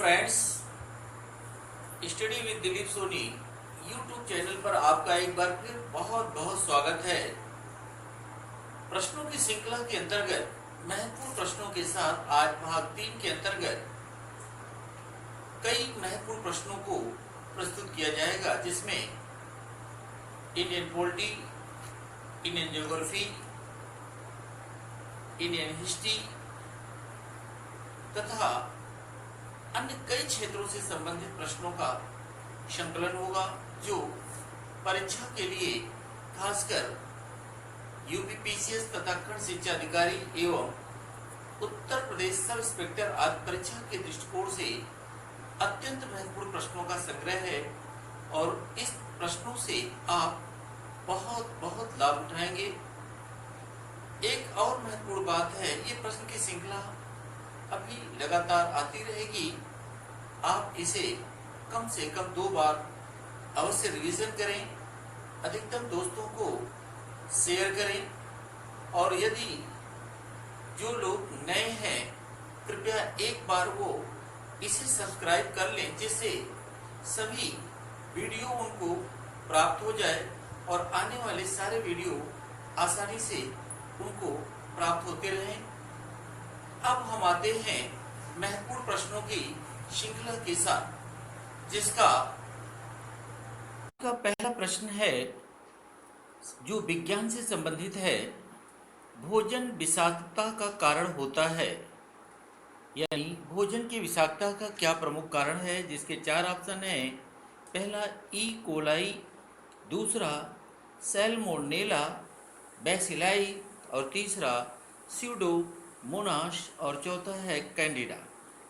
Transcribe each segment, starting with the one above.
Friends, study with Dilip Soni YouTube channel पर आपका एक बार फिर बहुत बहुत स्वागत है। प्रश्नों की श्रृंखला के अंतर्गत महत्वपूर्ण प्रश्नों के साथ आज भाग 3 के अंतर्गत कई महत्वपूर्ण प्रश्नों को प्रस्तुत किया जाएगा, जिसमें Indian polity, Indian geography, Indian history तथा अन्य कई क्षेत्रों से संबंधित प्रश्नों का संकलन होगा, जो परीक्षा के लिए खासकर यूपीपीसीएस तथा खंड शिक्षा अधिकारी एवं उत्तर प्रदेश सब इंस्पेक्टर आदि परीक्षा के दृष्टिकोण से अत्यंत महत्वपूर्ण प्रश्नों का संग्रह है और इस प्रश्नों से आप बहुत बहुत लाभ उठाएंगे। एक और महत्वपूर्ण बात है, ये प्रश्न की श्रृंखला अभी लगातार आती रहेगी। आप इसे कम से कम 2 बार अवश्य रिवीजन करें, अधिकतम दोस्तों को शेयर करें और यदि जो लोग नए हैं कृपया एक बार वो इसे सब्सक्राइब कर लें, जिससे सभी वीडियो उनको प्राप्त हो जाए और आने वाले सारे वीडियो आसानी से उनको प्राप्त होते रहें। अब हम आते हैं महत्वपूर्ण प्रश्नों की श्रृंखला के साथ, जिसका पहला प्रश्न है जो विज्ञान से संबंधित है। भोजन विषाक्तता का कारण होता है, यानी भोजन की विषाक्तता का क्या प्रमुख कारण है, जिसके 4 ऑप्शन हैं। पहला ई कोलाई, दूसरा सैल्मोनेला बैसिलाई और तीसरा स्यूडोमोनास और चौथा है कैंडिडा।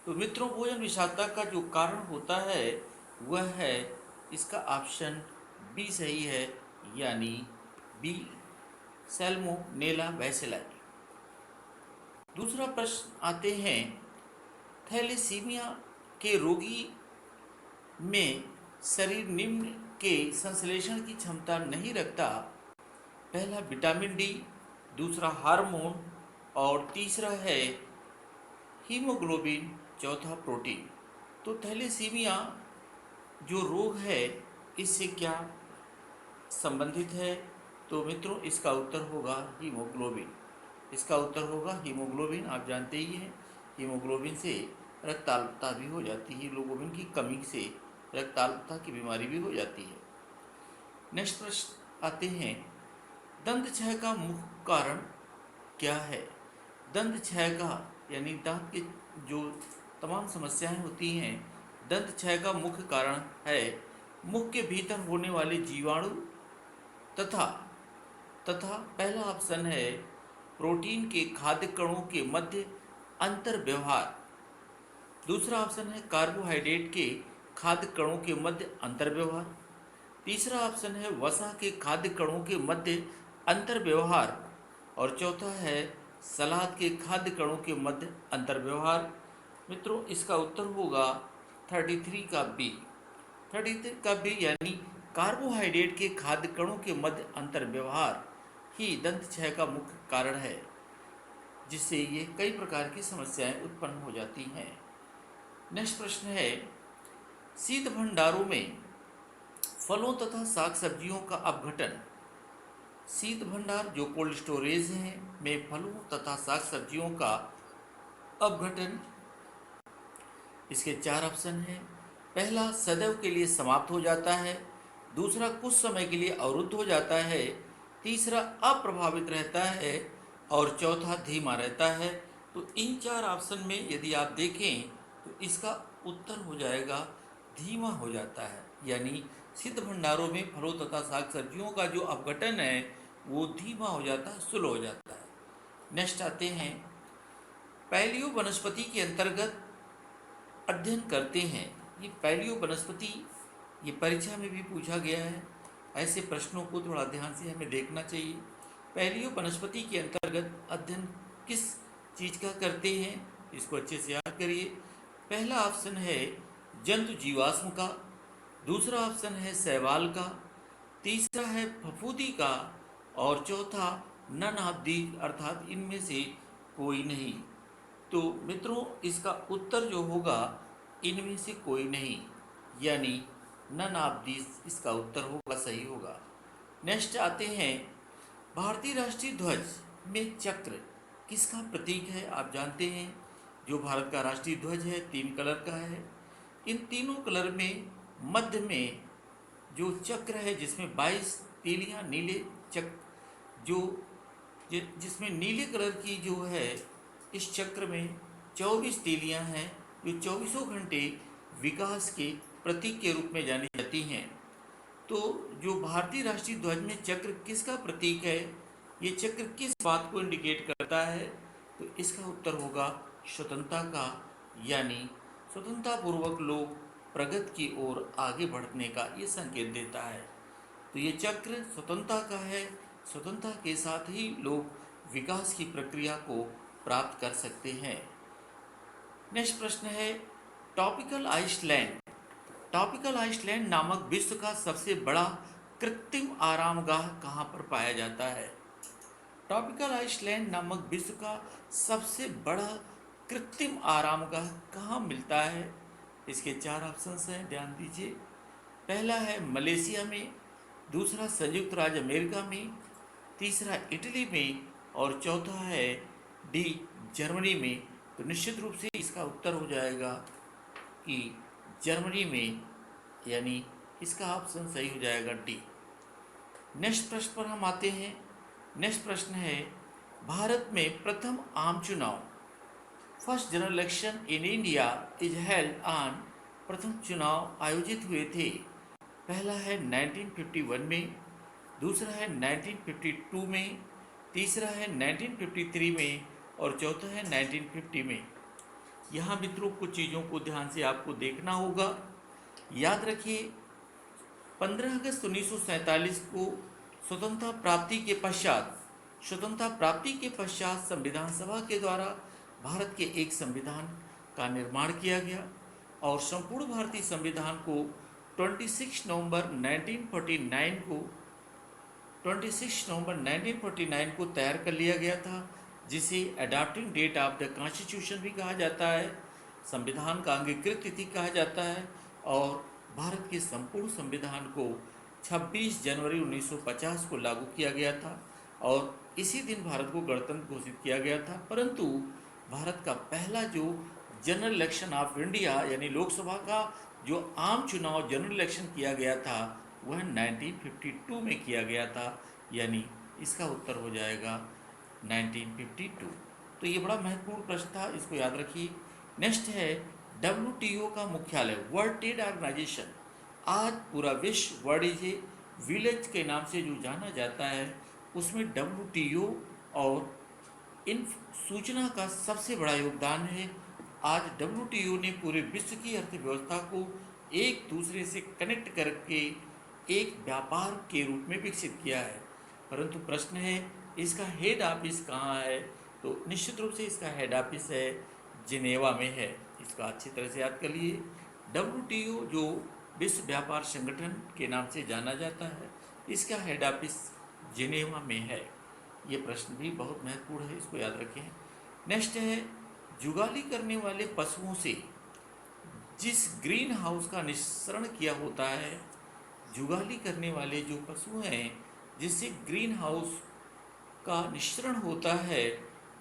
तो मित्रों, भोजन विषाक्तता का जो कारण होता है वह है, इसका ऑप्शन बी सही है, यानी बी सैल्मोनेला बैसिलाई। दूसरा प्रश्न आते हैं, थैलेसीमिया के रोगी में शरीर निम्न के संश्लेषण की क्षमता नहीं रखता। पहला विटामिन डी, दूसरा हार्मोन और तीसरा है हीमोग्लोबिन, चौथा प्रोटीन। तो थैलेसीमिया जो रोग है इससे क्या संबंधित है? तो मित्रों, इसका उत्तर होगा हीमोग्लोबिन। इसका उत्तर होगा हीमोग्लोबिन। आप जानते ही हैं, हीमोग्लोबिन से रक्ताल्पता भी हो जाती है, हीमोग्लोबिन की कमी से रक्ताल्पता की बीमारी भी हो जाती है। नेक्स्ट प्रश्न आते हैं, दंत क्षय का मुख्य कारण क्या है? दंत क्षय का यानी दांत के जो तमाम समस्याएं होती हैं, दंत क्षय का मुख्य कारण है मुख के भीतर होने वाले जीवाणु तथा पहला ऑप्शन है प्रोटीन के खाद्य कणों के मध्य अंतर व्यवहार, दूसरा ऑप्शन है कार्बोहाइड्रेट के खाद्य कणों के मध्य अंतर व्यवहार, तीसरा ऑप्शन है वसा के खाद्य कणों के मध्य अंतर व्यवहार और चौथा है सलाद के खाद्य कणों के मध्य अंतर व्यवहार। मित्रों, इसका उत्तर होगा 33 का बी। 33 का बी, यानी कार्बोहाइड्रेट के खाद्य कणों के मध्य अंतर व्यवहार ही दंत क्षय का मुख्य कारण है, जिससे ये कई प्रकार की समस्याएं उत्पन्न हो जाती हैं। नेक्स्ट प्रश्न है, शीत भंडारों में फलों तथा साग सब्जियों का अपघटन। शीत भंडार जो कोल्ड स्टोरेज हैं में फलों तथा साग सब्जियों का अपघटन, इसके 4 ऑप्शन हैं। पहला सदैव के लिए समाप्त हो जाता है, दूसरा कुछ समय के लिए अवरुद्ध हो जाता है, तीसरा अप्रभावित रहता है और चौथा धीमा रहता है। तो इन 4 ऑप्शन में यदि आप देखें तो इसका उत्तर हो जाएगा धीमा हो जाता है, यानी शीत भंडारों में फलों तथा साग सब्जियों का जो अपघटन है वो धीमा हो जाता है, स्लो हो जाता है। नेक्स्ट आते हैं, पैलियो वनस्पति के अंतर्गत अध्ययन करते हैं। ये पैलियो वनस्पति ये परीक्षा में भी पूछा गया है, ऐसे प्रश्नों को थोड़ा ध्यान से हमें देखना चाहिए। पैलियो वनस्पति के अंतर्गत अध्ययन किस चीज़ का करते हैं, इसको अच्छे से याद करिए। पहला ऑप्शन है जंतु जीवाश्म का, दूसरा ऑप्शन है शैवाल का, तीसरा है फफूंदी का और चौथा नन ऑफ दी, अर्थात इनमें से कोई नहीं। तो मित्रों, इसका उत्तर जो होगा इनमें से कोई नहीं, यानी नन ऑफ दिस इसका उत्तर होगा, सही होगा। नेक्स्ट आते हैं, भारतीय राष्ट्रीय ध्वज में चक्र किसका प्रतीक है? आप जानते हैं जो भारत का राष्ट्रीय ध्वज है 3 कलर का है। इन तीनों कलर में मध्य में जो चक्र है जिसमें 22 तीलियां नीले चक्र, जो जिसमें नीले कलर की जो है, इस चक्र में 24 तीलियां हैं जो 24 घंटे विकास के प्रतीक के रूप में जानी जाती हैं। तो जो भारतीय राष्ट्रीय ध्वज में चक्र किसका प्रतीक है, ये चक्र किस बात को इंडिकेट करता है? तो इसका उत्तर होगा स्वतंत्रता का, यानी स्वतंत्रता पूर्वक लोग प्रगति की ओर आगे बढ़ने का ये संकेत देता है। तो ये चक्र स्वतंत्रता का है, स्वतंत्रता के साथ ही लोग विकास की प्रक्रिया को प्राप्त कर सकते हैं। नेक्स्ट प्रश्न है, ट्रॉपिकल आइसलैंड। ट्रॉपिकल आइसलैंड नामक विश्व का सबसे बड़ा कृत्रिम आरामगाह कहाँ पर पाया जाता है? ट्रॉपिकल आइसलैंड नामक विश्व का सबसे बड़ा कृत्रिम आरामगाह कहाँ मिलता है? इसके 4 ऑप्शंस हैं, ध्यान दीजिए। पहला है मलेशिया में, दूसरा संयुक्त राज्य अमेरिका में, तीसरा इटली में और चौथा है डी जर्मनी में। तो निश्चित रूप से इसका उत्तर हो जाएगा कि जर्मनी में, यानी इसका ऑप्शन सही हो जाएगा डी। नेक्स्ट प्रश्न पर हम आते हैं। नेक्स्ट प्रश्न है, भारत में प्रथम आम चुनाव, first general election in India is held on, प्रथम चुनाव आयोजित हुए थे। पहला है 1951 में, दूसरा है 1952 में, तीसरा है 1953 में और चौथा है 1950 में। यहाँ मित्रों कुछ चीज़ों को ध्यान से आपको देखना होगा। याद रखिए 15 अगस्त 1947 को स्वतंत्रता प्राप्ति के पश्चात संविधान सभा के द्वारा भारत के एक संविधान का निर्माण किया गया और संपूर्ण भारतीय संविधान को 26 नवंबर 1949 को तैयार कर लिया गया था, जिसे adopting date of the constitution भी कहा जाता है, संविधान का अंगीकृत तिथि कहा जाता है। और भारत के संपूर्ण संविधान को 26 जनवरी 1950 को लागू किया गया था और इसी दिन भारत को गणतंत्र घोषित किया गया था। परंतु भारत का पहला जो जनरल इलेक्शन ऑफ इंडिया यानी लोकसभा का जो आम चुनाव जनरल इलेक्शन किया गया था वह 1952 में किया गया था, यानी इसका उत्तर हो जाएगा 1952। तो ये बड़ा महत्वपूर्ण प्रश्न था, इसको याद रखिए। नेक्स्ट है WTO का मुख्यालय, वर्ल्ड ट्रेड ऑर्गेनाइजेशन। आज पूरा विश्व वर्ल्ड विलेज के नाम से जो जाना जाता है, उसमें WTO और इन सूचना का सबसे बड़ा योगदान है। आज WTO ने पूरे विश्व की अर्थव्यवस्था को एक दूसरे से कनेक्ट करके एक व्यापार के रूप में विकसित किया है। परंतु प्रश्न है इसका हेड ऑफिस कहाँ है? तो निश्चित रूप से इसका हेड ऑफिस है जिनेवा में है। इसका अच्छी तरह से याद कर लिए। WTO जो विश्व व्यापार संगठन के नाम से जाना जाता है, इसका हेड ऑफिस जिनेवा में है। ये प्रश्न भी बहुत महत्वपूर्ण है, इसको याद रखें। नेक्स्ट है जुगाली करने वाले पशुओं से जिस ग्रीन हाउस का निस्सरण किया होता है, जुगाली करने वाले जो पशु हैं जिससे ग्रीन हाउस का निस्सरण होता है,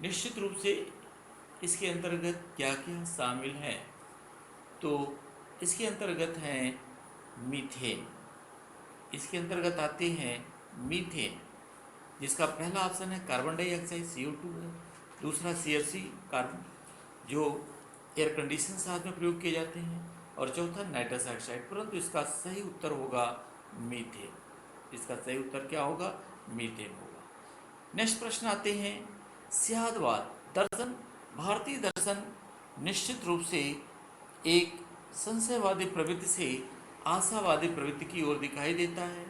निश्चित रूप से इसके अंतर्गत क्या क्या शामिल हैं? तो इसके अंतर्गत हैं मीथेन, इसके अंतर्गत आते हैं मीथेन, जिसका पहला ऑप्शन है कार्बन डाइऑक्साइड CO2 है, दूसरा CFC कार्बन जो एयर कंडीशन साथ में प्रयोग किए जाते हैं और चौथा नाइट्रस ऑक्साइड। परंतु इसका सही उत्तर होगा मीथेन। इसका सही उत्तर क्या होगा? मीथेन होगा। नेक्स्ट प्रश्न आते हैं सियादवाद दर्शन। भारतीय दर्शन निश्चित रूप से एक संशयवादी प्रवृत्ति से आशावादी प्रवृत्ति की ओर दिखाई देता है,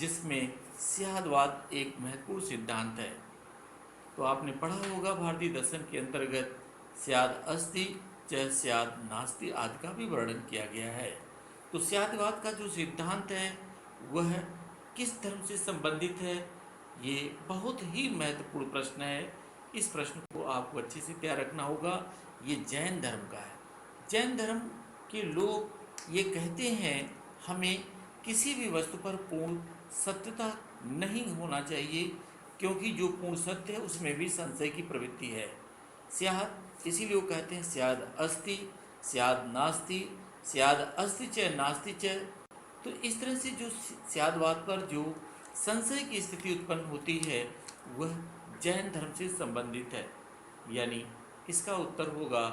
जिसमें सियादवाद एक महत्वपूर्ण सिद्धांत है। तो आपने पढ़ा होगा भारतीय दर्शन के अंतर्गत स्याद अस्ति च स्याद नास्ति आदि का भी वर्णन किया गया है। तो स्यादवाद का जो सिद्धांत है वह किस धर्म से संबंधित है? ये बहुत ही महत्वपूर्ण प्रश्न है। इस प्रश्न को आपको अच्छे से तैयार रखना होगा। ये जैन धर्म का है। जैन धर्म कि लोग ये कहते हैं हमें किसी भी वस्तु पर पूर्ण सत्यता नहीं होना चाहिए, क्योंकि जो पूर्ण सत्य है उसमें भी संशय की प्रवृत्ति है। स्यात्, इसीलिए वो कहते हैं स्याद् अस्ति स्याद् नास्ति स्याद् अस्ति च नास्ति च। तो इस तरह से जो स्याद्वाद पर जो संशय की स्थिति उत्पन्न होती है वह जैन धर्म से संबंधित है, यानी इसका उत्तर होगा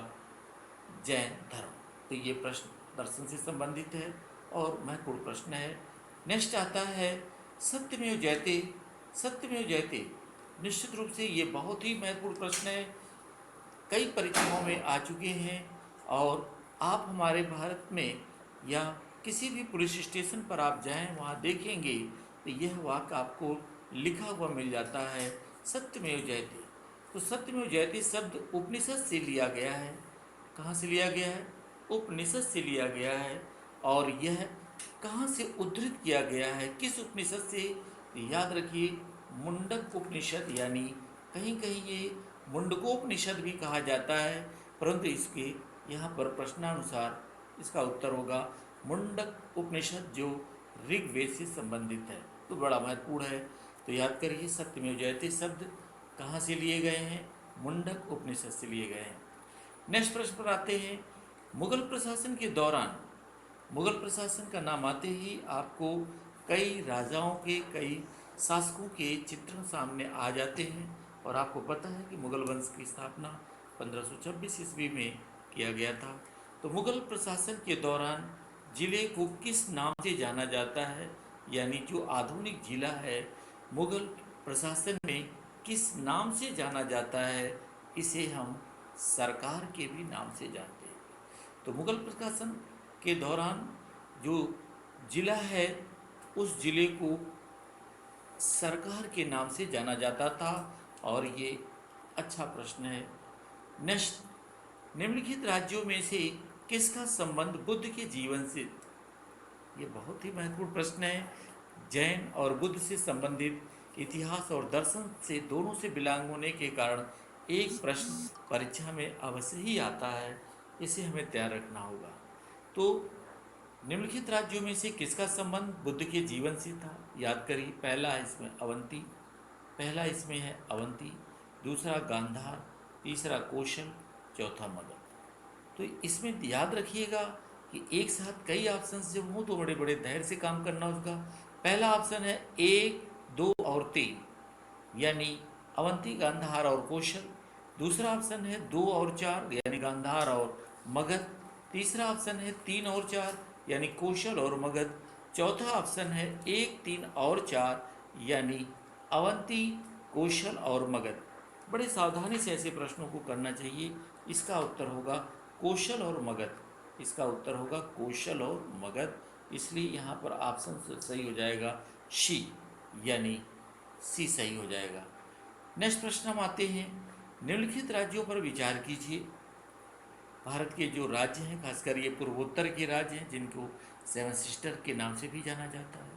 जैन धर्म। तो ये प्रश्न दर्शन से संबंधित है और महत्वपूर्ण प्रश्न है। नेक्स्ट आता है सत्यमेव जयते। सत्यमेव जयते निश्चित रूप से ये बहुत ही महत्वपूर्ण प्रश्न है, कई परीक्षाओं में आ चुके हैं और आप हमारे भारत में या किसी भी पुलिस स्टेशन पर आप जाएं वहाँ देखेंगे तो यह वाक्य आपको लिखा हुआ मिल जाता है, सत्यमेव जयते। तो सत्यमेव जयते शब्द उपनिषद से लिया गया है। कहाँ से लिया गया है? उपनिषद से लिया गया है। और यह कहाँ से उद्धृत किया गया है, किस उपनिषद से? याद रखिए मुंडक उपनिषद, यानी कहीं कहीं ये मुंडकोपनिषद भी कहा जाता है, परंतु इसके यहाँ पर प्रश्नानुसार इसका उत्तर होगा मुंडक उपनिषद, जो ऋग्वेद से संबंधित है। तो बड़ा महत्वपूर्ण है। तो याद करिए सत्यमेव जयते शब्द कहाँ से लिए गए हैं? मुंडक उपनिषद से लिए गए हैं। नेक्स्ट प्रश्न पर आते हैं। मुगल प्रशासन के दौरान, मुगल प्रशासन का नाम आते ही आपको कई राजाओं के, कई शासकों के चित्रण सामने आ जाते हैं और आपको पता है कि मुगल वंश की स्थापना 1526 ईस्वी में किया गया था। तो मुगल प्रशासन के दौरान जिले को किस नाम से जाना जाता है, यानी जो आधुनिक जिला है मुगल प्रशासन में किस नाम से जाना जाता है? इसे हम सरकार के भी नाम से जानते हैं। तो मुगल प्रशासन के दौरान जो जिला है उस जिले को सरकार के नाम से जाना जाता था और ये अच्छा प्रश्न है। नेक्स्ट, निम्नलिखित राज्यों में से किसका संबंध बुद्ध के जीवन से? ये बहुत ही महत्वपूर्ण प्रश्न है। जैन और बुद्ध से संबंधित इतिहास और दर्शन से दोनों से बिलोंग होने के कारण एक प्रश्न परीक्षा में अवश्य ही आता है, इसे हमें तैयार रखना होगा। तो निम्नलिखित राज्यों में से किसका संबंध बुद्ध के जीवन से था? याद करिए, पहला इसमें अवंती, पहला इसमें है अवंती, दूसरा गांधार, तीसरा कौशल, चौथा मगध। तो इसमें याद रखिएगा कि एक साथ कई ऑप्शंस जब हों तो बड़े बड़े धैर्य से काम करना उसका। पहला ऑप्शन है 1, 2 और 3, यानी अवंती, गांधार और कौशल। दूसरा ऑप्शन है 2 और 4, यानी गांधार और मगध। तीसरा ऑप्शन है 3 और 4, यानी कौशल और मगध। चौथा ऑप्शन है 1, 3 और 4, यानी अवंती, कौशल और मगध। बड़े सावधानी से ऐसे प्रश्नों को करना चाहिए। इसका उत्तर होगा कौशल और मगध। इसका उत्तर होगा कौशल और मगध, इसलिए यहाँ पर ऑप्शन सही हो जाएगा सी, यानी सी सही हो जाएगा। नेक्स्ट प्रश्न हम आते हैं। निम्नलिखित राज्यों पर विचार कीजिए। भारत के जो राज्य हैं, खासकर ये पूर्वोत्तर के राज्य हैं जिनको सेवन सिस्टर के नाम से भी जाना जाता है।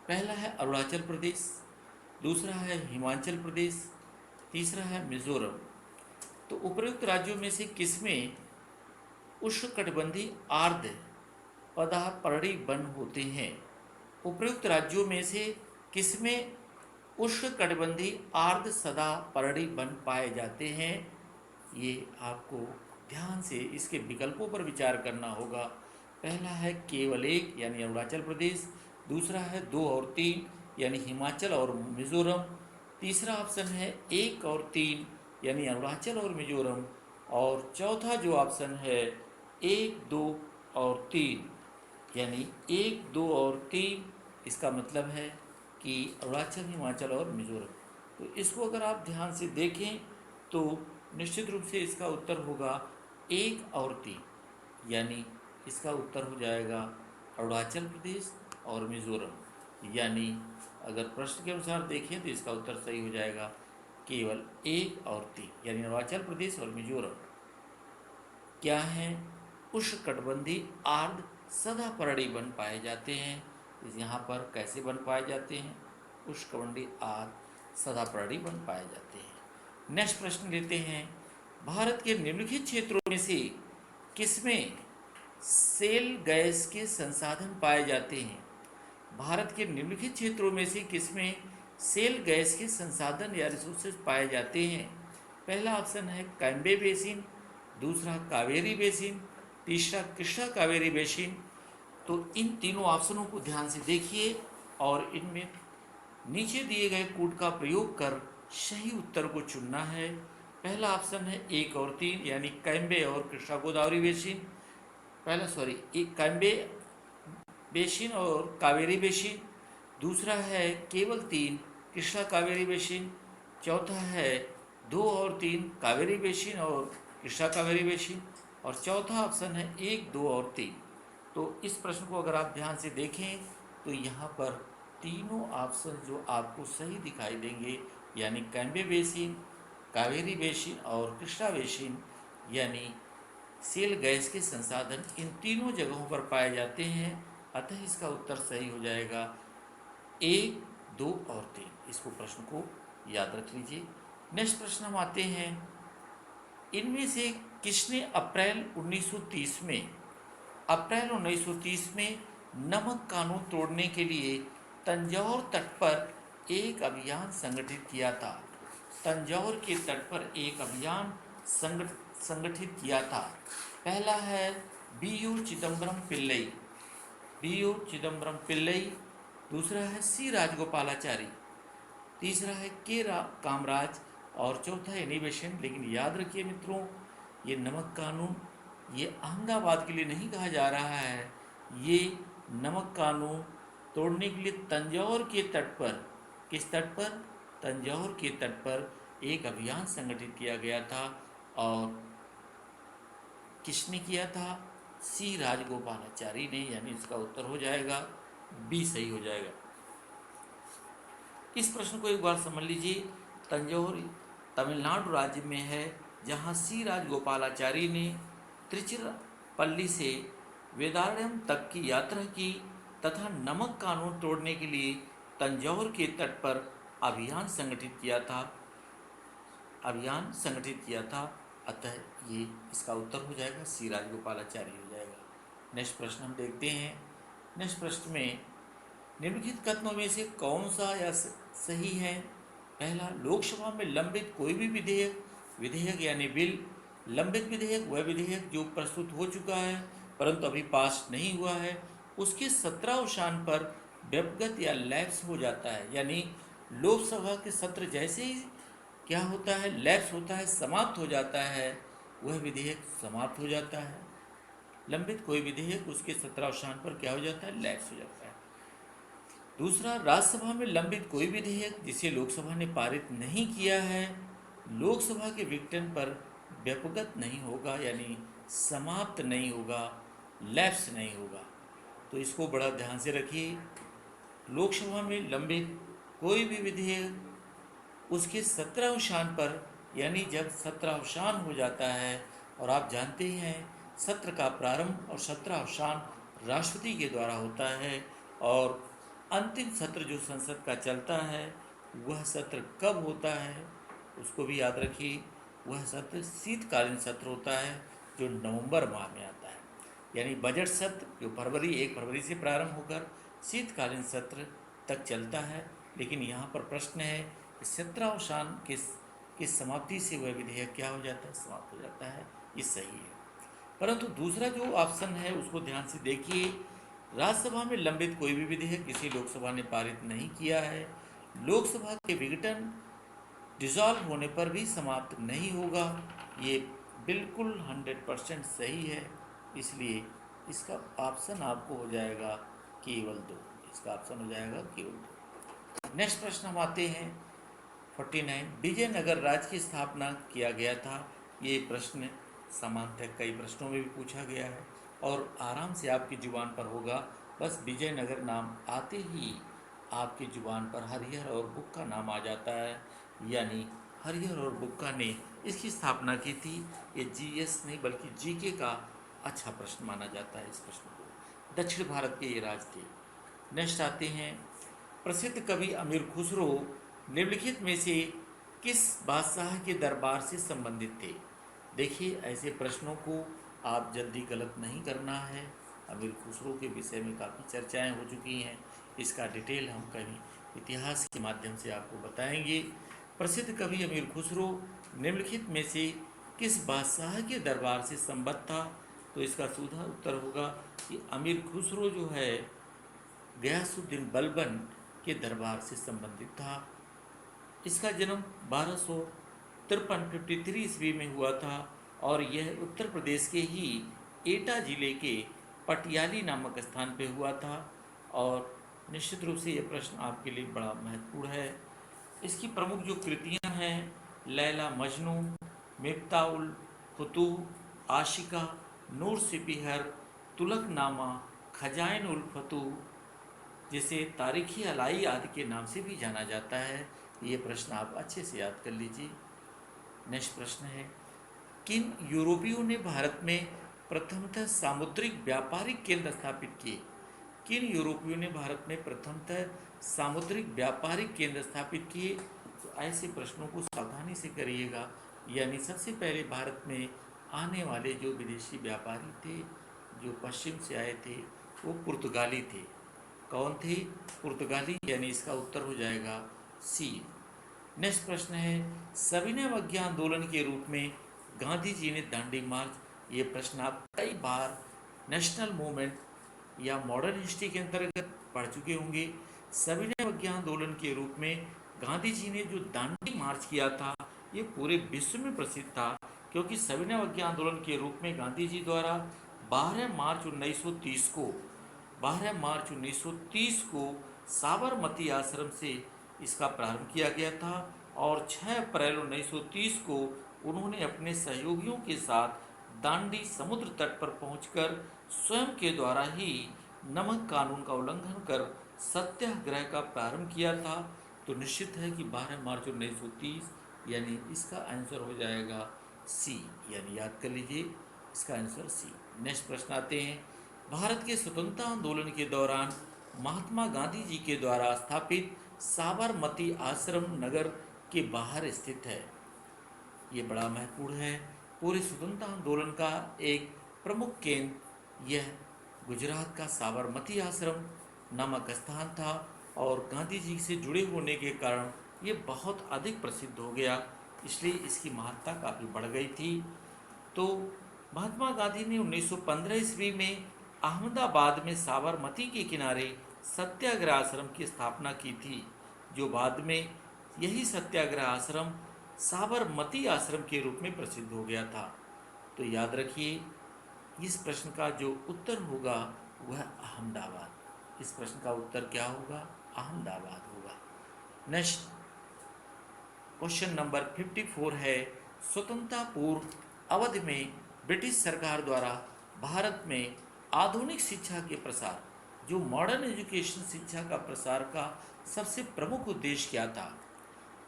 पहला है अरुणाचल प्रदेश, दूसरा है हिमाचल प्रदेश, तीसरा है मिजोरम। तो उपयुक्त राज्यों में से किसमें उष्णकटिबंधीय आर्द्र पदापर्णी वन होते हैं? उपयुक्त राज्यों में से किसमें उष्णकटिबंधीय आर्द्र सदापर्णी वन पाए जाते हैं? ये आपको ध्यान से इसके विकल्पों पर विचार करना होगा। पहला है केवल एक, यानी अरुणाचल प्रदेश। दूसरा है 2 और 3, यानी हिमाचल और मिजोरम। तीसरा ऑप्शन है 1 और 3, यानी अरुणाचल और मिजोरम। और चौथा जो ऑप्शन है 1, 2 और 3, यानी 1, 2 और 3। इसका मतलब है कि अरुणाचल, हिमाचल और मिजोरम। तो इसको अगर आप ध्यान से देखें तो निश्चित रूप से इसका उत्तर होगा 1 और 3, यानी इसका उत्तर हो जाएगा अरुणाचल प्रदेश और मिजोरम। यानी अगर प्रश्न के अनुसार देखें तो इसका उत्तर सही हो जाएगा केवल 1 और 3, यानी अरुणाचल प्रदेश और मिजोरम क्या हैं? उष्णकटिबंधीय आर्द्र सदापर्णी वन पाए जाते हैं। यहाँ पर कैसे वन पाए जाते हैं? उष्णकटिबंधीय आर्द्र सदापर्णी वन पाए जाते हैं। नेक्स्ट प्रश्न लेते हैं। भारत के निम्नलिखित क्षेत्रों में से किसमें सेल गैस के संसाधन पाए जाते हैं? भारत के निम्नलिखित क्षेत्रों में से किसमें सेल गैस के संसाधन या रिसोर्सेज पाए जाते हैं? पहला ऑप्शन है कैम्बे बेसिन, दूसरा कावेरी बेसिन, तीसरा कृष्णा कावेरी बेसिन। तो इन तीनों ऑप्शनों को ध्यान से देखिए और इनमें नीचे दिए गए कोड का प्रयोग कर सही उत्तर को चुनना है। पहला ऑप्शन है 1 और 3 यानी कैम्बे और कृष्णा गोदावरी बेसिन। एक कैम्बे बेसिन और कावेरी बेसिन। दूसरा है केवल 3 कृष्णा कावेरी बेसिन। चौथा है 2 और 3 कावेरी बेसिन और कृष्णा कावेरी बेसिन। और चौथा ऑप्शन है 1, 2 और 3। तो इस प्रश्न को अगर आप ध्यान से देखें तो यहाँ पर तीनों ऑप्शन जो आपको सही दिखाई देंगे यानी कैम्बे बेसिन, कावेरी बेसिन और कृष्णा बेसिन यानी सेल गैस के संसाधन इन तीनों जगहों पर पाए जाते हैं। अतः इसका उत्तर सही हो जाएगा 1, 2 और 3। इसको प्रश्न को याद रख लीजिए। नेक्स्ट प्रश्न हम आते हैं, इनमें से किसने अप्रैल 1930 में नमक कानून तोड़ने के लिए तंजौर तट पर एक अभियान संगठित किया था? तंजौर के तट पर एक अभियान संगठित किया था। पहला है बी यू चिदम्बरम पिल्लई। दूसरा है सी राजगोपालाचारी। तीसरा है कामराज और चौथा है एनी बेसेंट। लेकिन याद रखिए मित्रों, ये नमक कानून ये अहमदाबाद के लिए नहीं कहा जा रहा है। ये नमक कानून तोड़ने के लिए तंजौर के तट पर, किस तट पर? तंजौर के तट पर एक अभियान संगठित किया गया था। और किसने किया था? सी राजगोपालाचारी ने। यानी इसका उत्तर हो जाएगा बी, सही हो जाएगा। इस प्रश्न को एक बार समझ लीजिए। तंजौर तमिलनाडु राज्य में है, जहाँ सी राजगोपालाचारी ने तिरुचिरापल्ली से वेदारण्यम तक की यात्रा की तथा नमक कानून तोड़ने के लिए तंजौर के तट पर अभियान संगठित किया था। अतः ये इसका उत्तर हो जाएगा सी राजगोपालाचारी हो जाएगा। नेक्स्ट प्रश्न हम देखते हैं। नेक्स्ट प्रश्न में निम्नलिखित कथनों में से कौन सा या सही है? पहला, लोकसभा में लंबित कोई भी विधेयक यानी बिल, लंबित विधेयक वह विधेयक जो प्रस्तुत हो चुका है परंतु अभी पास नहीं हुआ है, उसके 17वें पर व्यपगत या लैप्स हो जाता है। यानी लोकसभा के सत्र जैसे ही क्या होता है, लैप्स होता है, समाप्त हो जाता है, वह विधेयक समाप्त हो जाता है। लंबित कोई विधेयक उसके 17वें पर क्या हो जाता है? लैप्स हो जाता है। दूसरा, राज्यसभा में लंबित कोई विधेयक जिसे लोकसभा ने पारित नहीं किया है, लोकसभा के विघटन पर व्यपगत नहीं होगा, यानी समाप्त नहीं होगा, लैप्स नहीं होगा। तो इसको बड़ा ध्यान से रखिए। लोकसभा में लंबित कोई भी विधेयक उसके 17वें पर, यानी जब 17वां हो जाता है, और आप जानते हैं सत्र का प्रारंभ और 17वां राष्ट्रपति के द्वारा होता है, और अंतिम सत्र जो संसद का चलता है वह सत्र कब होता है उसको भी याद रखिए। वह सत्र शीतकालीन सत्र होता है जो नवंबर माह में आता है। यानी बजट सत्र जो 1 फरवरी से प्रारंभ होकर शीतकालीन सत्र तक चलता है। लेकिन यहाँ पर प्रश्न है कि 17वां की समाप्ति से वह विधेयक क्या हो जाता है? समाप्त हो जाता है। ये सही है। परंतु दूसरा जो ऑप्शन है उसको ध्यान से देखिए। राज्यसभा में लंबित कोई भी विधेयक जिसे लोकसभा ने पारित नहीं किया है, लोकसभा के विघटन डिसॉल्व होने पर भी समाप्त नहीं होगा। ये बिल्कुल 100% सही है। इसलिए इसका ऑप्शन आपको हो जाएगा केवल 2। इसका ऑप्शन हो जाएगा केवल 2। नेक्स्ट प्रश्न हम आते हैं 49। विजयनगर राज्य की स्थापना किया गया था। ये प्रश्न सामान्यतः कई प्रश्नों में भी पूछा गया है और आराम से आपकी जुबान पर होगा। बस विजयनगर नाम आते ही आपकी जुबान पर हरिहर और बुक्का नाम आ जाता है। यानी हरिहर और बुक्का ने इसकी स्थापना की थी। ये जीएस नहीं बल्कि जीके का अच्छा प्रश्न माना जाता है इस प्रश्न को। दक्षिण भारत के ये राज थे। नेक्स्ट आते हैं, प्रसिद्ध कवि अमीर खुसरो निम्नलिखित में से किस बादशाह के दरबार से संबंधित थे? देखिए, ऐसे प्रश्नों को आप जल्दी गलत नहीं करना है। अमीर खुसरो के विषय में काफ़ी चर्चाएं हो चुकी हैं, इसका डिटेल हम कभी इतिहास के माध्यम से आपको बताएंगे। प्रसिद्ध कवि अमीर खुसरो निम्नलिखित में से किस बादशाह के दरबार से संबद्ध था? तो इसका सीधा उत्तर होगा कि अमीर खुसरो जो है गयासुद्दीन बलबन के दरबार से संबंधित था। इसका जन्म 1253 ईस्वी में हुआ था और यह उत्तर प्रदेश के ही एटा जिले के पटियाली नामक स्थान पे हुआ था। और निश्चित रूप से यह प्रश्न आपके लिए बड़ा महत्वपूर्ण है। इसकी प्रमुख जो कृतियां हैं, लैला मजनू, मिफ्ताउल फुतूह, आशिका, नूर सिपिहर, तुलकनामा, खजाइन उल फतूह, जिसे तारीखी अलाई आदि के नाम से भी जाना जाता है। ये प्रश्न आप अच्छे से याद कर लीजिए। नेक्स्ट प्रश्न है, किन यूरोपियों ने भारत में प्रथमतः सामुद्रिक व्यापारिक केंद्र स्थापित किए? किन यूरोपियों ने भारत में प्रथमतः सामुद्रिक व्यापारिक केंद्र स्थापित किए? तो ऐसे प्रश्नों को सावधानी से करिएगा। यानी सबसे पहले भारत में आने वाले जो विदेशी व्यापारी थे, जो पश्चिम से आए थे, वो पुर्तगाली थे। कौन थे? पुर्तगाली। यानी इसका उत्तर हो जाएगा सी। नेक्स्ट प्रश्न है, सविनय अवज्ञा आंदोलन के रूप में गांधी जी ने दांडी मार्च, ये प्रश्न आप कई बार नेशनल मूवमेंट या मॉडर्न हिस्ट्री के अंतर्गत पढ़ चुके होंगे। सविनय अवज्ञा आंदोलन के रूप में गांधी जी ने जो दांडी मार्च किया था, ये पूरे विश्व में प्रसिद्ध था, क्योंकि सविनय अवज्ञा आंदोलन के रूप में गांधी जी द्वारा 12 मार्च 1930 को 12 मार्च 1930 को साबरमती आश्रम से इसका प्रारंभ किया गया था और 6 अप्रैल 1930 को उन्होंने अपने सहयोगियों के साथ दांडी समुद्र तट पर पहुंचकर स्वयं के द्वारा ही नमक कानून का उल्लंघन कर सत्याग्रह का प्रारंभ किया था। तो निश्चित है कि 12 मार्च 1930, यानी इसका आंसर हो जाएगा सी। यानी याद कर लीजिए, इसका आंसर सी। नेक्स्ट प्रश्न आते हैं, भारत के स्वतंत्रता आंदोलन के दौरान महात्मा गांधी जी के द्वारा स्थापित साबरमती आश्रम नगर के बाहर स्थित है। ये बड़ा महत्वपूर्ण है। पूरे स्वतंत्रता आंदोलन का एक प्रमुख केंद्र यह गुजरात का साबरमती आश्रम नामक स्थान था और गांधी जी से जुड़े होने के कारण ये बहुत अधिक प्रसिद्ध हो गया, इसलिए इसकी महत्ता काफ़ी बढ़ गई थी। तो महात्मा गांधी ने 1915 ईस्वी में अहमदाबाद में साबरमती के किनारे सत्याग्रह आश्रम की स्थापना की थी, जो बाद में यही सत्याग्रह आश्रम साबरमती आश्रम के रूप में प्रसिद्ध हो गया था। तो याद रखिए, इस प्रश्न का जो उत्तर होगा वह अहमदाबाद। इस प्रश्न का उत्तर क्या होगा? अहमदाबाद होगा। नेक्स्ट क्वेश्चन नंबर 54 है, स्वतंत्रता पूर्व अवधि में ब्रिटिश सरकार द्वारा भारत में आधुनिक शिक्षा के प्रसार, जो मॉडर्न एजुकेशन शिक्षा का प्रसार का सबसे प्रमुख उद्देश्य क्या था?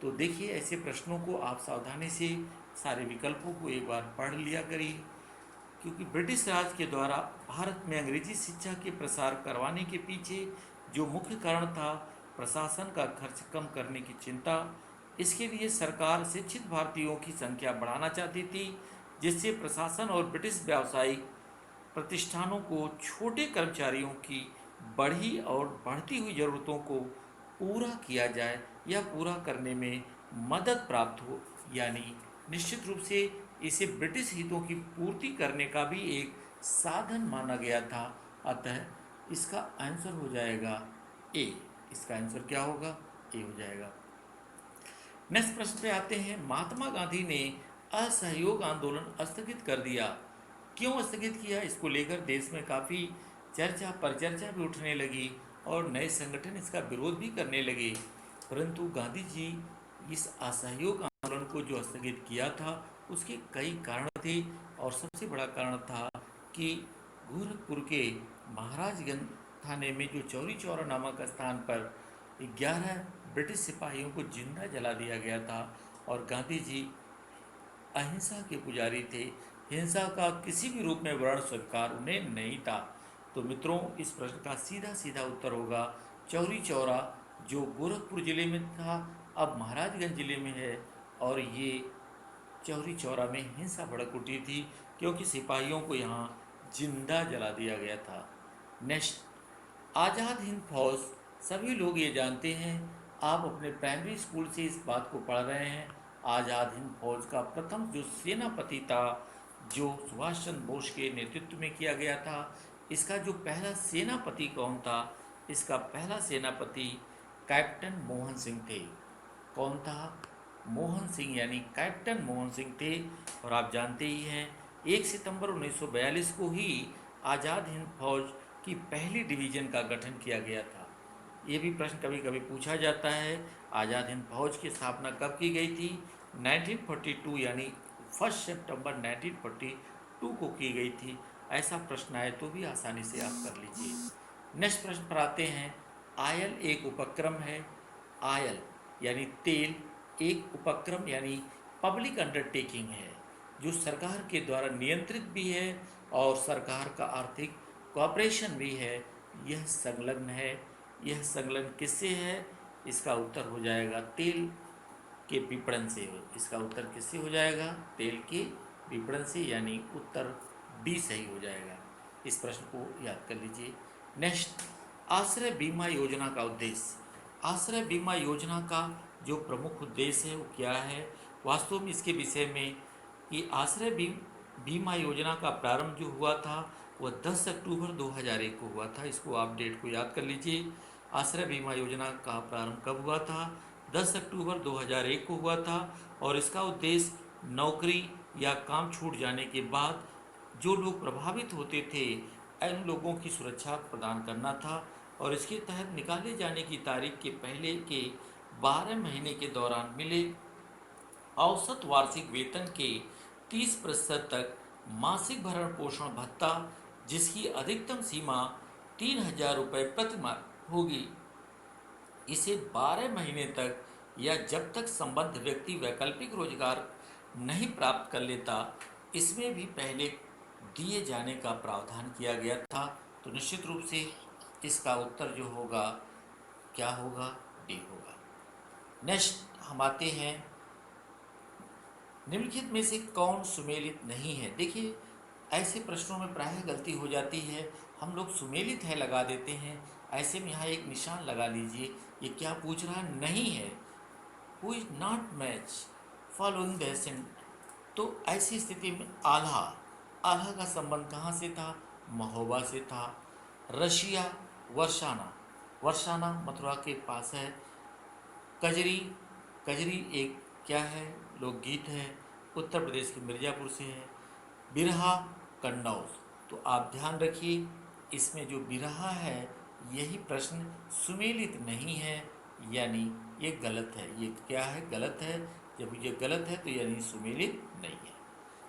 तो देखिए, ऐसे प्रश्नों को आप सावधानी से सारे विकल्पों को एक बार पढ़ लिया करिए, क्योंकि ब्रिटिश राज के द्वारा भारत में अंग्रेजी शिक्षा के प्रसार करवाने के पीछे जो मुख्य कारण था, प्रशासन का खर्च कम करने की चिंता। इसके लिए सरकार शिक्षित भारतीयों की संख्या बढ़ाना चाहती थी, जिससे प्रशासन और ब्रिटिश व्यावसायिक प्रतिष्ठानों को छोटे कर्मचारियों की बढ़ी और बढ़ती हुई ज़रूरतों को पूरा किया जाए या पूरा करने में मदद प्राप्त हो। यानी निश्चित रूप से इसे ब्रिटिश हितों की पूर्ति करने का भी एक साधन माना गया था। अतः इसका आंसर हो जाएगा ए। इसका आंसर क्या होगा? ए हो जाएगा। नेक्स्ट प्रश्न पे आते हैं, महात्मा गांधी ने असहयोग आंदोलन स्थगित कर दिया, क्यों स्थगित किया? इसको लेकर देश में काफ़ी चर्चा परिचर्चा भी उठने लगी और नए संगठन इसका विरोध भी करने लगे। परंतु गांधी जी इस असहयोग आंदोलन को जो स्थगित किया था, उसके कई कारण थे और सबसे बड़ा कारण था कि गोरखपुर के महाराजगंज थाने में जो चौरी चौरा नामक स्थान पर 11 ब्रिटिश सिपाहियों को जिंदा जला दिया गया था और गांधी जी अहिंसा के पुजारी थे। हिंसा का किसी भी रूप में वर्ण स्वीकार उन्हें नहीं था। तो मित्रों, इस प्रश्न का सीधा सीधा उत्तर होगा चौरी चौरा, जो गोरखपुर जिले में था, अब महाराजगंज जिले में है। और ये चौरी चौरा में हिंसा भड़क उठी थी क्योंकि सिपाहियों को यहाँ जिंदा जला दिया गया था। नेक्स्ट, आज़ाद हिंद फौज, सभी लोग ये जानते हैं, आप अपने प्राइमरी स्कूल से इस बात को पढ़ रहे हैं। आज़ाद हिंद फौज का प्रथम जो सेनापति था, जो सुभाष चंद्र बोस के नेतृत्व में किया गया था, इसका जो पहला सेनापति कौन था? इसका पहला सेनापति कैप्टन मोहन सिंह थे। कौन था? मोहन सिंह, यानी कैप्टन मोहन सिंह थे। और आप जानते ही हैं 1 सितंबर 1942 को ही आज़ाद हिंद फौज की पहली डिवीज़न का गठन किया गया था। ये भी प्रश्न कभी कभी पूछा जाता है, आज़ाद हिंद फौज की स्थापना कब की गई थी? 1942, यानी 1 सितंबर 1942 को की गई थी। ऐसा प्रश्न आए तो भी आसानी से आप कर लीजिए। नेक्स्ट प्रश्न पर आते हैं। आयल एक उपक्रम है। आयल यानी तेल एक उपक्रम यानी पब्लिक अंडरटेकिंग है, जो सरकार के द्वारा नियंत्रित भी है और सरकार का आर्थिक कॉपरेशन भी है। यह संलग्न है। यह संलग्न किससे है? इसका उत्तर हो जाएगा तेल के विपणन से। इसका उत्तर किससे हो जाएगा? तेल के विपणन से, यानी उत्तर डी सही हो जाएगा। इस प्रश्न को याद कर लीजिए। नेक्स्ट, आश्रय बीमा योजना का उद्देश्य। आश्रय बीमा योजना का जो प्रमुख उद्देश्य है वो क्या है? वास्तव में इसके विषय में कि आश्रय बीमा योजना का प्रारंभ जो हुआ था वह 10 अक्टूबर 2001 को हुआ था। इसको आप डेट को याद कर लीजिए। आश्रय बीमा योजना का प्रारंभ कब हुआ था? 10 अक्टूबर 2001 को हुआ था। और इसका उद्देश्य नौकरी या काम छूट जाने के बाद जो लोग प्रभावित होते थे, इन लोगों की सुरक्षा प्रदान करना था। और इसके तहत निकाले जाने की तारीख के पहले के 12 महीने के दौरान मिले औसत वार्षिक वेतन के 30% तक मासिक भरण पोषण भत्ता, जिसकी अधिकतम सीमा 3,000 रुपये प्रति माह होगी, इसे 12 महीने तक या जब तक संबद्ध व्यक्ति वैकल्पिक रोजगार नहीं प्राप्त कर लेता, इसमें भी पहले दिए जाने का प्रावधान किया गया था। तो निश्चित रूप से इसका उत्तर जो होगा क्या होगा? डी होगा। नेक्स्ट हम आते हैं, निम्नलिखित में से कौन सुमेलित नहीं है? देखिए, ऐसे प्रश्नों में प्रायः गलती हो जाती है, हम लोग सुमेलित है लगा देते हैं। ऐसे में यहाँ एक निशान लगा लीजिए। ये क्या पूछ रहा? नहीं है। Who is not match following the sent. तो ऐसी स्थिति में आल्हा, आल्हा का संबंध कहाँ से था? महोबा से था। रशिया, वर्षाना, वर्षाना मथुरा के पास है। कजरी, कजरी एक क्या है? लोकगीत है, उत्तर प्रदेश के मिर्ज़ापुर से है। बिरहा, कन्नौज। तो आप ध्यान रखिए, इसमें जो बिरहा है यही प्रश्न सुमेलित नहीं है, यानी ये गलत है। ये क्या है? गलत है। जब ये गलत है तो यानी सुमेलित नहीं है।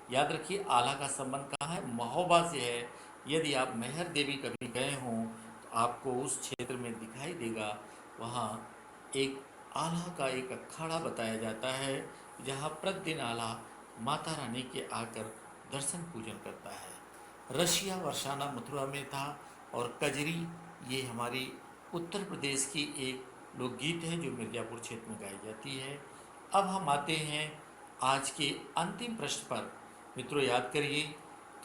याद रखिए, आला का संबंध कहाँ है? महोबा से है। यदि आप मैहर देवी कभी गए हों तो आपको उस क्षेत्र में दिखाई देगा, वहाँ एक आल्हा का एक अखाड़ा बताया जाता है, जहाँ प्रतिदिन आल्हा माता रानी के आकर दर्शन पूजन करता है। रशिया वर्षाना मथुरा में था। और कजरी ये हमारी उत्तर प्रदेश की एक लोकगीत है जो मिर्ज़ापुर क्षेत्र में गाई जाती है। अब हम आते हैं आज के अंतिम प्रश्न पर। मित्रों याद करिए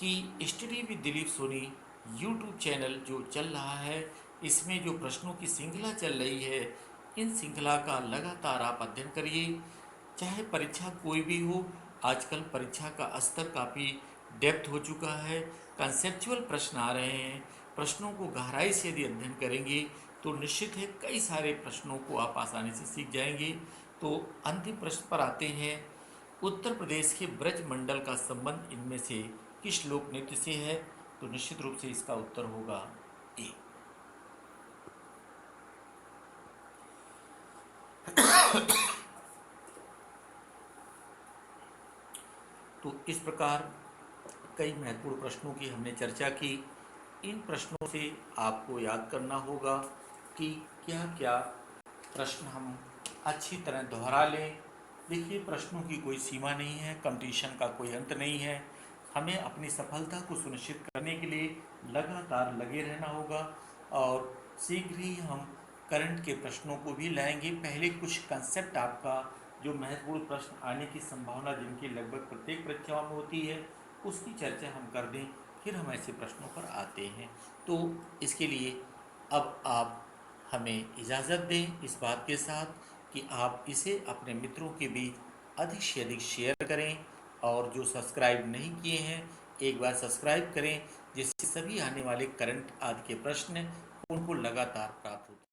कि study with Dilip Soni YouTube channel जो चल रहा है, इसमें जो प्रश्नों की श्रृंखला चल रही है, इन श्रृंखला का लगातार आप अध्ययन करिए। चाहे परीक्षा कोई भी हो, आजकल परीक्षा का स्तर काफ़ी डेप्थ हो चुका है, कंसेप्चुअल प्रश्न आ रहे हैं। प्रश्नों को गहराई से यदि अध्ययन करेंगे तो निश्चित है कई सारे प्रश्नों को आप आसानी से सीख जाएंगे। तो अंतिम प्रश्न पर आते हैं, उत्तर प्रदेश के ब्रज मंडल का संबंध इनमें से किस लोक नृत्य से है? तो निश्चित रूप से इसका उत्तर होगा ए। तो इस प्रकार कई महत्वपूर्ण प्रश्नों की हमने चर्चा की। इन प्रश्नों से आपको याद करना होगा कि क्या क्या प्रश्न हम अच्छी तरह दोहरा लें। देखिए, प्रश्नों की कोई सीमा नहीं है, कंपटीशन का कोई अंत नहीं है। हमें अपनी सफलता को सुनिश्चित करने के लिए लगातार लगे रहना होगा और शीघ्र ही हम करंट के प्रश्नों को भी लाएंगे। पहले कुछ कंसेप्ट आपका जो महत्वपूर्ण प्रश्न आने की संभावना जिनकी लगभग प्रत्येक परीक्षाओं में होती है, उसकी चर्चा हम कर दें, फिर हम ऐसे प्रश्नों पर आते हैं। तो इसके लिए अब आप हमें इजाज़त दें इस बात के साथ कि आप इसे अपने मित्रों के बीच अधिक से अधिक शेयर करें, और जो सब्सक्राइब नहीं किए हैं एक बार सब्सक्राइब करें, जिससे सभी आने वाले करंट आदि के प्रश्न उनको लगातार प्राप्त होते